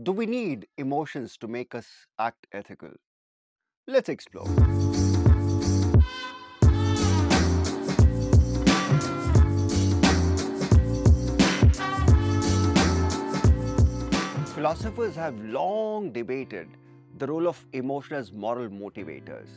Do we need emotions to make us act ethical? Let's explore. Philosophers have long debated the role of emotion as moral motivators.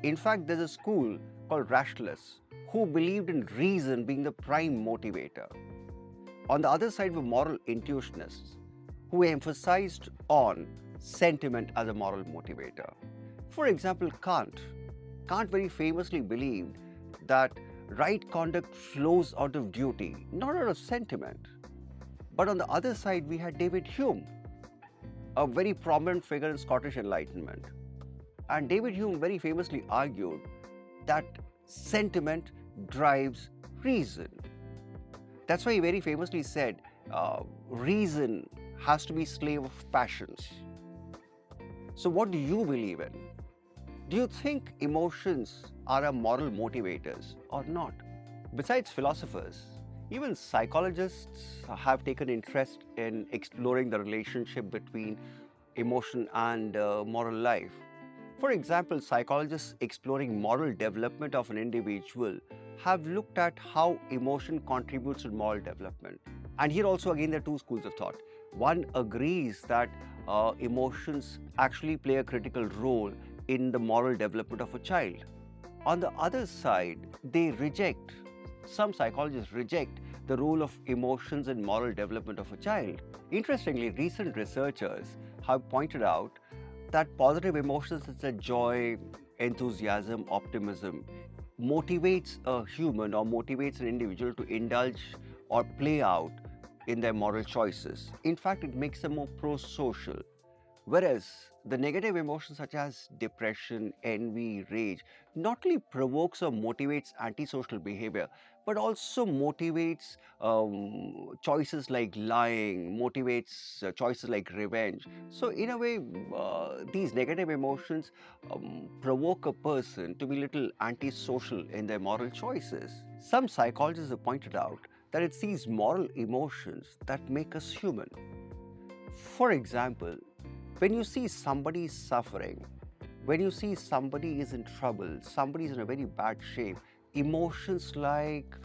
In fact, there's a school called rationalists who believed in reason being the prime motivator. On the other side were moral intuitionists who emphasized on sentiment as a moral motivator. For example, Kant. Kant very famously believed that right conduct flows out of duty, not out of sentiment. But on the other side, we had David Hume, a very prominent figure in Scottish Enlightenment. And David Hume very famously argued that sentiment drives reason. That's why he very famously said, reason has to be slave of passions. So what do you believe in? Do you think emotions are our moral motivators or not? Besides philosophers, even psychologists have taken interest in exploring the relationship between emotion and moral life. For example, psychologists exploring moral development of an individual have looked at how emotion contributes to moral development. And here also again there are two schools of thought. One agrees that emotions actually play a critical role in the moral development of a child. On the other side, some psychologists reject the role of emotions in moral development of a child. Interestingly, recent researchers have pointed out that positive emotions such as joy, enthusiasm, optimism motivates a human or motivates an individual to indulge or play out in their moral choices. In fact, it makes them more pro-social. Whereas the negative emotions such as depression, envy, rage not only provokes or motivates antisocial behavior, but also motivates choices like lying, motivates choices like revenge. So in a way, these negative emotions provoke a person to be little antisocial in their moral choices. Some psychologists have pointed out that it's these moral emotions that make us human. For example, when you see somebody suffering, when you see somebody is in trouble, somebody is in a very bad shape, emotions like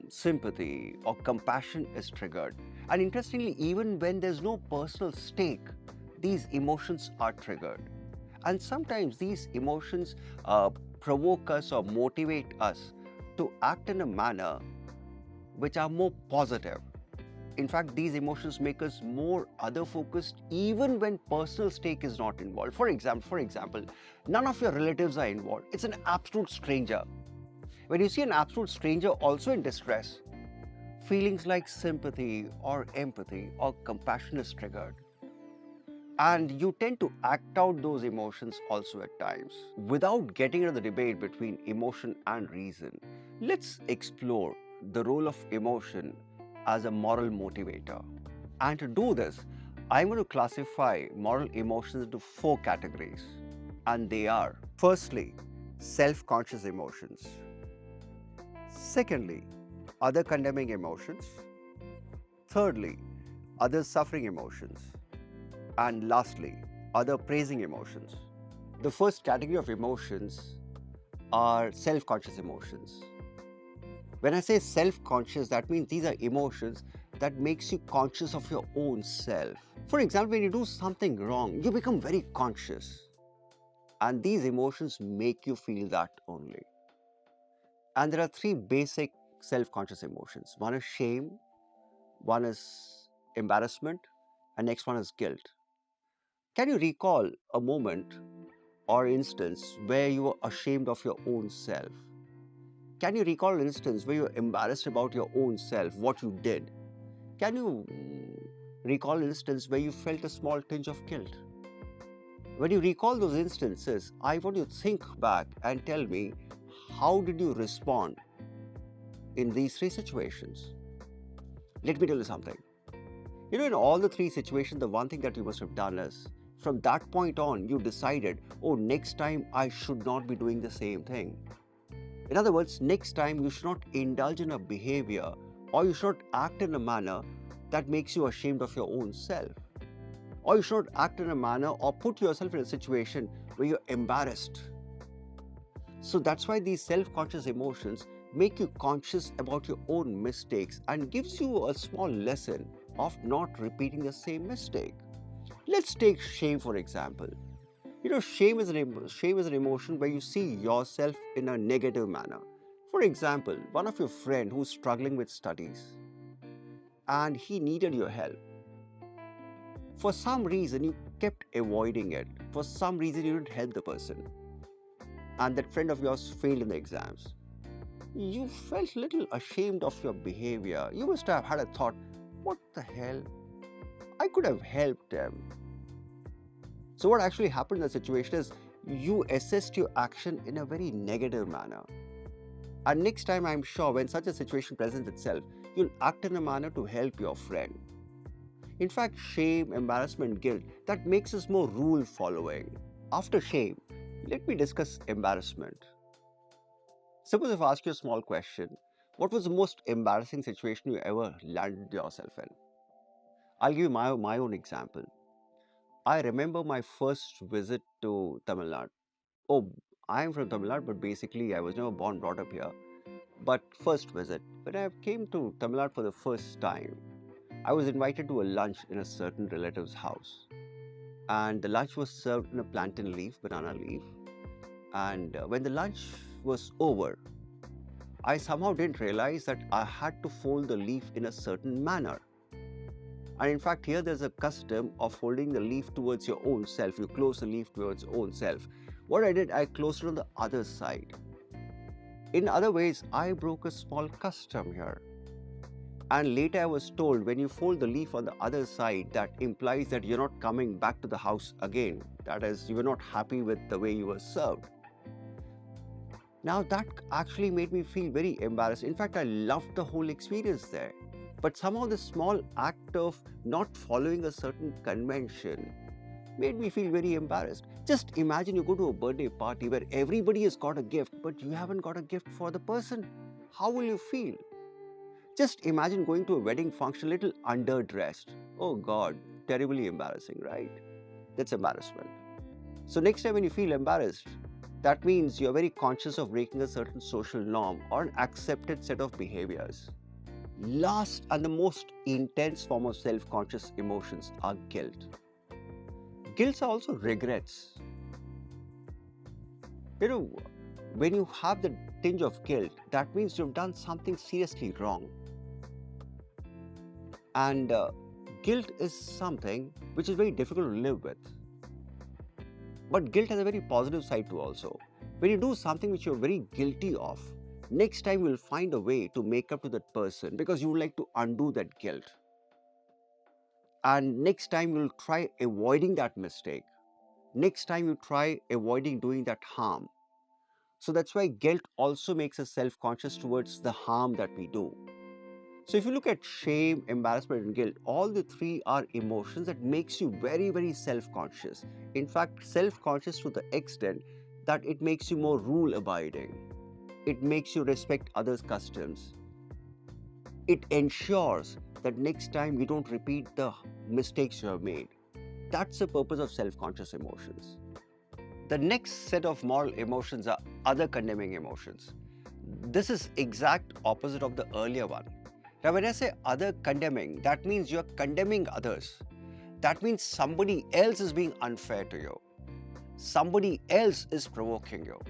sympathy or compassion is triggered. And interestingly, even when there's no personal stake, these emotions are triggered. And sometimes these emotions provoke us or motivate us to act in a manner which are more positive. In fact, these emotions make us more other-focused even when personal stake is not involved. For example, none of your relatives are involved. It's an absolute stranger. When you see an absolute stranger also in distress, feelings like sympathy or empathy or compassion is triggered. And you tend to act out those emotions also at times. Without getting into the debate between emotion and reason, let's explore the role of emotion as a moral motivator. And to do this, I'm going to classify moral emotions into 4 categories. And they are, firstly, self-conscious emotions. Secondly, other-condemning emotions. Thirdly, other-suffering emotions. And lastly, other-praising emotions. The first category of emotions are self-conscious emotions. When I say self-conscious, that means these are emotions that makes you conscious of your own self. For example, when you do something wrong, you become very conscious. And these emotions make you feel that only. And there are 3 basic self-conscious emotions. One is shame, one is embarrassment, and next one is guilt. Can you recall a moment or instance where you were ashamed of your own self? Can you recall an instance where you're embarrassed about your own self, what you did? Can you recall an instance where you felt a small tinge of guilt? When you recall those instances, I want you to think back and tell me, how did you respond in these 3 situations? Let me tell you something. In all the 3 situations, the one thing that you must have done is, from that point on, you decided, oh, next time I should not be doing the same thing. In other words, next time you should not indulge in a behavior or you should not act in a manner that makes you ashamed of your own self. Or you should not act in a manner or put yourself in a situation where you're embarrassed. So that's why these self-conscious emotions make you conscious about your own mistakes and gives you a small lesson of not repeating the same mistake. Let's take shame for example. Shame is an emotion where you see yourself in a negative manner. For example, one of your friend who's struggling with studies and he needed your help. For some reason, you kept avoiding it. For some reason, you didn't help the person. And that friend of yours failed in the exams. You felt a little ashamed of your behavior. You must have had a thought, what the hell? I could have helped them. So what actually happened in the situation is you assessed your action in a very negative manner. And next time, I'm sure when such a situation presents itself, you'll act in a manner to help your friend. In fact, shame, embarrassment, guilt, that makes us more rule following. After shame, let me discuss embarrassment. Suppose if I ask you a small question, what was the most embarrassing situation you ever landed yourself in? I'll give you my own example. I remember my first visit to Tamil Nadu. Oh, I am from Tamil Nadu, but basically I was never born, brought up here. But first visit, when I came to Tamil Nadu for the first time, I was invited to a lunch in a certain relative's house. And the lunch was served in a plantain leaf, banana leaf. And when the lunch was over, I somehow didn't realize that I had to fold the leaf in a certain manner. And in fact, here there's a custom of holding the leaf towards your own self. You close the leaf towards your own self. What I did, I closed it on the other side. In other ways, I broke a small custom here. And later I was told when you fold the leaf on the other side, that implies that you're not coming back to the house again. That is, you were not happy with the way you were served. Now that actually made me feel very embarrassed. In fact, I loved the whole experience there. But somehow the small act of not following a certain convention made me feel very embarrassed. Just imagine you go to a birthday party where everybody has got a gift, but you haven't got a gift for the person. How will you feel? Just imagine going to a wedding function a little underdressed. Oh God, terribly embarrassing, right? That's embarrassment. So next time when you feel embarrassed, that means you're very conscious of breaking a certain social norm or an accepted set of behaviors. Last and the most intense form of self-conscious emotions are guilt. Guilt are also regrets. When you have the tinge of guilt, that means you've done something seriously wrong. And guilt is something which is very difficult to live with. But guilt has a very positive side too also. When you do something which you're very guilty of, next time you'll find a way to make up to that person because you would like to undo that guilt. And next time you'll try avoiding that mistake. Next time you try avoiding doing that harm. So that's why guilt also makes us self-conscious towards the harm that we do. So if you look at shame, embarrassment and guilt, all the three are emotions that makes you very, very self-conscious. In fact, self-conscious to the extent that it makes you more rule-abiding. It makes you respect others' customs. It ensures that next time you don't repeat the mistakes you have made. That's the purpose of self-conscious emotions. The next set of moral emotions are other-condemning emotions. This is exact opposite of the earlier one. Now, when I say other-condemning, that means you're condemning others. That means somebody else is being unfair to you. Somebody else is provoking you.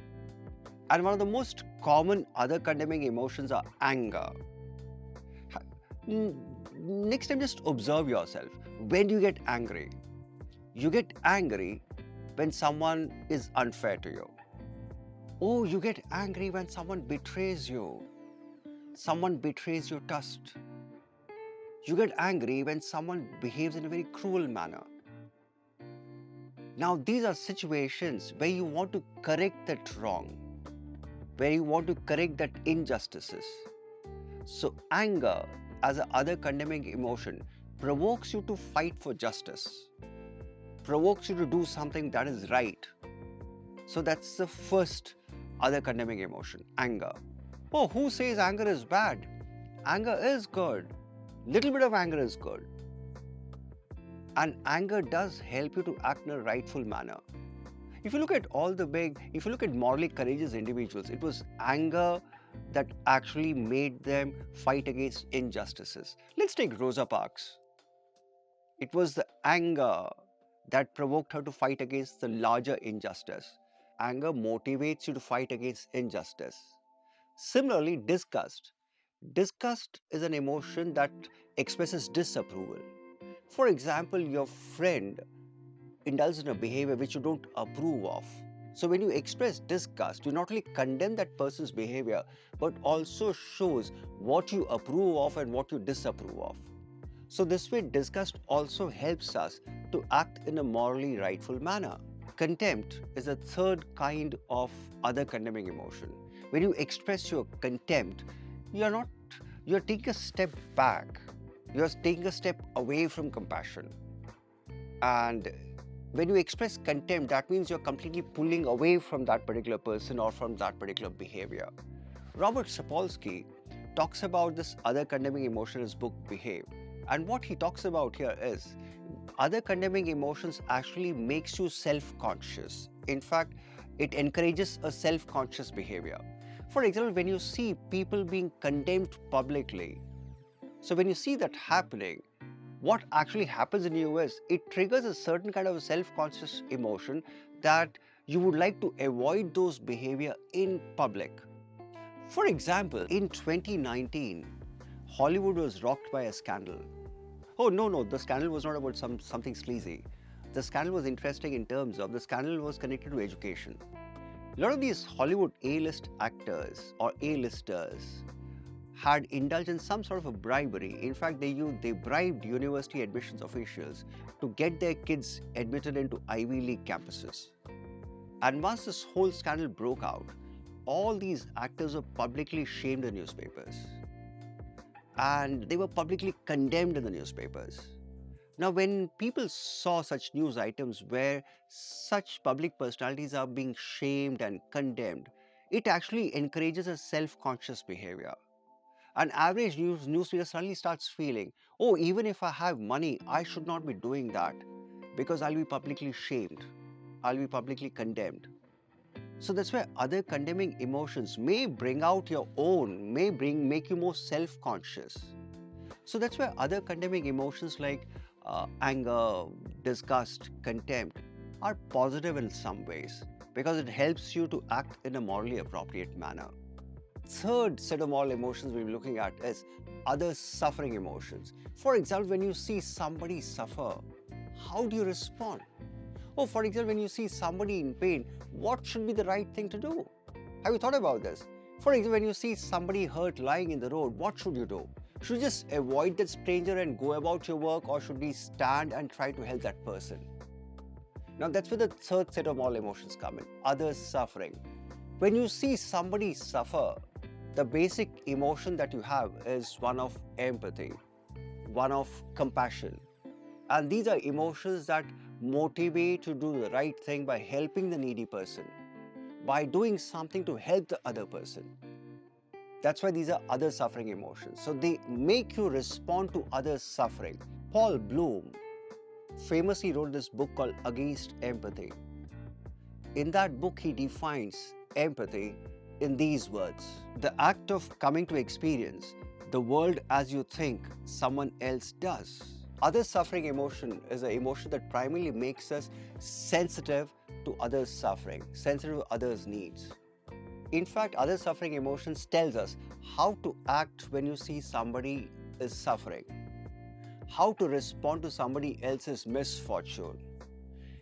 And one of the most common other-condemning emotions are anger. Next time, just observe yourself. When do you get angry? You get angry when someone is unfair to you. Oh, you get angry when someone betrays you. Someone betrays your trust. You get angry when someone behaves in a very cruel manner. Now, these are situations where you want to correct that wrong, where you want to correct that injustices. So, anger as an other-condemning emotion provokes you to fight for justice, provokes you to do something that is right. So, that's the first other-condemning emotion, anger. Oh, who says anger is bad? Anger is good. Little bit of anger is good. And anger does help you to act in a rightful manner. If you look at morally courageous individuals, it was anger that actually made them fight against injustices. Let's take Rosa Parks. It was the anger that provoked her to fight against the larger injustice. Anger motivates you to fight against injustice. Similarly, disgust. Disgust is an emotion that expresses disapproval. For example, your friend indulges in a behavior which you don't approve of. So when you express disgust, you not only condemn that person's behavior, but also shows what you approve of and what you disapprove of. So this way, disgust also helps us to act in a morally rightful manner. Contempt is a third kind of other condemning emotion. When you express your contempt, you're taking a step back. You're taking a step away from compassion. And when you express contempt, that means you're completely pulling away from that particular person or from that particular behavior. Robert Sapolsky talks about this other condemning emotion in his book, Behave. And what he talks about here is other condemning emotions actually makes you self-conscious. In fact, it encourages a self-conscious behavior. For example, when you see people being condemned publicly, so when you see that happening, what actually happens in you is it triggers a certain kind of self-conscious emotion that you would like to avoid those behavior in public. For example, in 2019, Hollywood was rocked by a scandal. Oh no, the scandal was not about something sleazy. The scandal was interesting in terms of the scandal was connected to education. A lot of these Hollywood A-list actors or A-listers had indulged in some sort of a bribery. In fact, they bribed university admissions officials to get their kids admitted into Ivy League campuses. And once this whole scandal broke out, all these actors were publicly shamed in newspapers. And they were publicly condemned in the newspapers. Now, when people saw such news items where such public personalities are being shamed and condemned, it actually encourages a self-conscious behavior. An average news reader suddenly starts feeling, oh, even if I have money, I should not be doing that because I'll be publicly shamed. I'll be publicly condemned. So that's why other condemning emotions may bring out your own, make you more self-conscious. So that's why other condemning emotions like anger, disgust, contempt are positive in some ways because it helps you to act in a morally appropriate manner. Third set of moral emotions we'll be looking at is other suffering emotions. For example, when you see somebody suffer, how do you respond? Oh, for example, when you see somebody in pain, what should be the right thing to do? Have you thought about this? For example, when you see somebody hurt lying in the road, what should you do? Should you just avoid that stranger and go about your work, or should we stand and try to help that person? Now that's where the third set of moral emotions come in, other suffering. When you see somebody suffer, the basic emotion that you have is one of empathy, one of compassion. And these are emotions that motivate you to do the right thing by helping the needy person, by doing something to help the other person. That's why these are other suffering emotions. So they make you respond to others' suffering. Paul Bloom famously wrote this book called Against Empathy. In that book, he defines empathy in these words: the act of coming to experience the world as you think someone else does. Other suffering emotion is an emotion that primarily makes us sensitive to others' suffering, sensitive to others' needs. In fact, other suffering emotions tells us how to act when you see somebody is suffering, how to respond to somebody else's misfortune.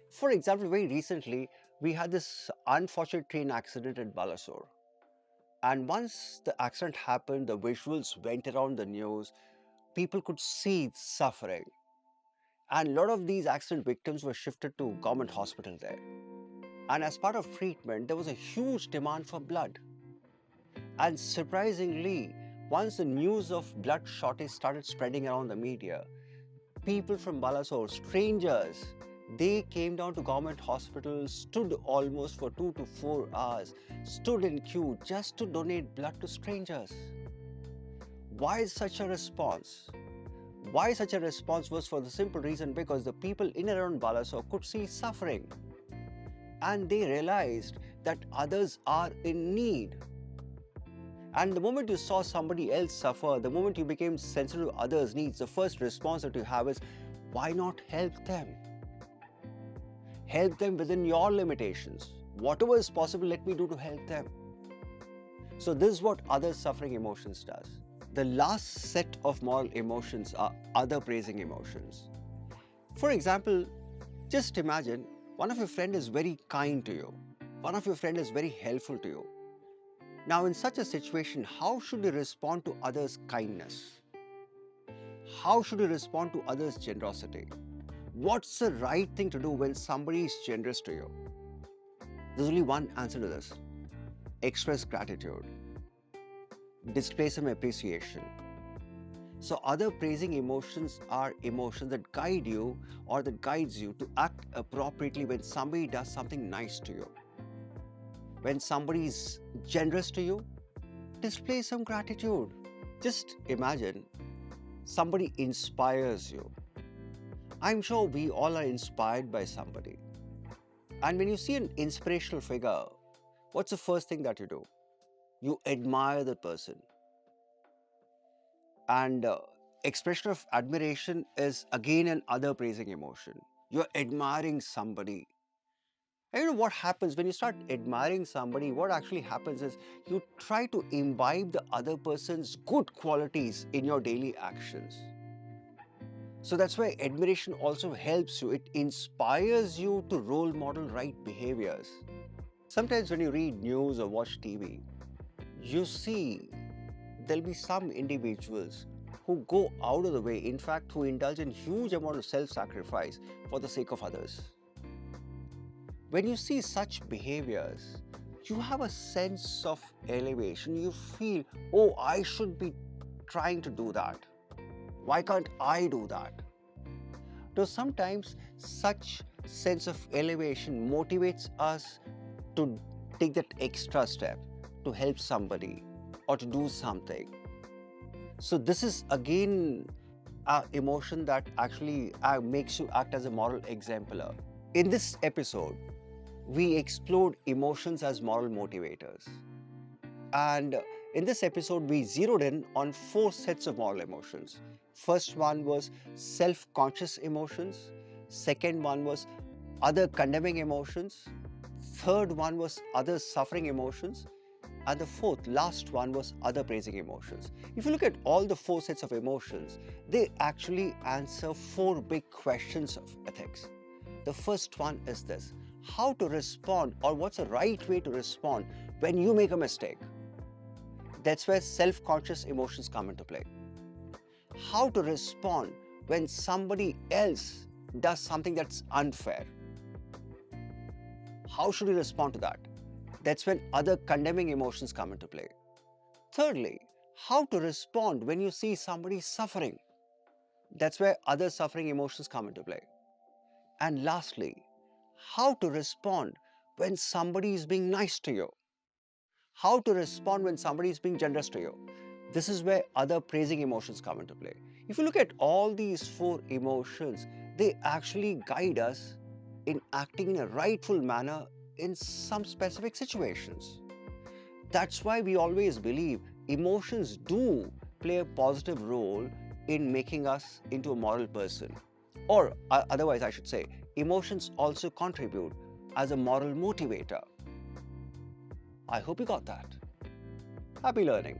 For example, very recently, we had this unfortunate train accident at Balasore. And once the accident happened, the visuals went around the news, people could see suffering. And a lot of these accident victims were shifted to government hospital there. And as part of treatment, there was a huge demand for blood. And surprisingly, once the news of blood shortage started spreading around the media, people from Balasore, strangers, they came down to government hospitals, stood almost for 2 to 4 hours, stood in queue just to donate blood to strangers. Why such a response? Why such a response was for the simple reason because the people in and around Balasore could see suffering and they realized that others are in need. And the moment you saw somebody else suffer, the moment you became sensitive to others' needs, the first response that you have is, why not help them? Help them within your limitations. Whatever is possible, let me do to help them. So this is what other suffering emotions does. The last set of moral emotions are other praising emotions. For example, just imagine one of your friends is very kind to you. One of your friends is very helpful to you. Now in such a situation, how should you respond to others' kindness? How should you respond to others' generosity? What's the right thing to do when somebody is generous to you? There's only one answer to this. Express gratitude. Display some appreciation. So other praising emotions are emotions that guide you or that guides you to act appropriately when somebody does something nice to you. When somebody is generous to you, display some gratitude. Just imagine somebody inspires you. I'm sure we all are inspired by somebody. And when you see an inspirational figure, what's the first thing that you do? You admire the person. And expression of admiration is again an other praising emotion. You're admiring somebody. And you know what happens when you start admiring somebody? What actually happens is you try to imbibe the other person's good qualities in your daily actions. So that's why admiration also helps you. It inspires you to role model right behaviors. Sometimes when you read news or watch TV, you see there'll be some individuals who go out of the way, in fact, who indulge in huge amount of self-sacrifice for the sake of others. When you see such behaviors, you have a sense of elevation. You feel, oh, I should be trying to do that. Why can't I do that? So sometimes such sense of elevation motivates us to take that extra step to help somebody or to do something. So this is again an emotion that actually makes you act as a moral exemplar. In this episode, we explored emotions as moral motivators. And in this episode, we zeroed in on 4 sets of moral emotions. First one was self-conscious emotions. Second one was other-condemning emotions. Third one was other-suffering emotions. And the fourth, last one was other-praising emotions. If you look at all the 4 sets of emotions, they actually answer 4 big questions of ethics. The first one is this: how to respond, or what's the right way to respond when you make a mistake? That's where self-conscious emotions come into play. How to respond when somebody else does something that's unfair? How should we respond to that? That's when other condemning emotions come into play. Thirdly, how to respond when you see somebody suffering? That's where other suffering emotions come into play. And lastly, how to respond when somebody is being nice to you? How to respond when somebody is being generous to you? This is where other praising emotions come into play. If you look at all these 4 emotions, they actually guide us in acting in a rightful manner in some specific situations. That's why we always believe emotions do play a positive role in making us into a moral person. Or otherwise, I should say, emotions also contribute as a moral motivator. I hope you got that. Happy learning.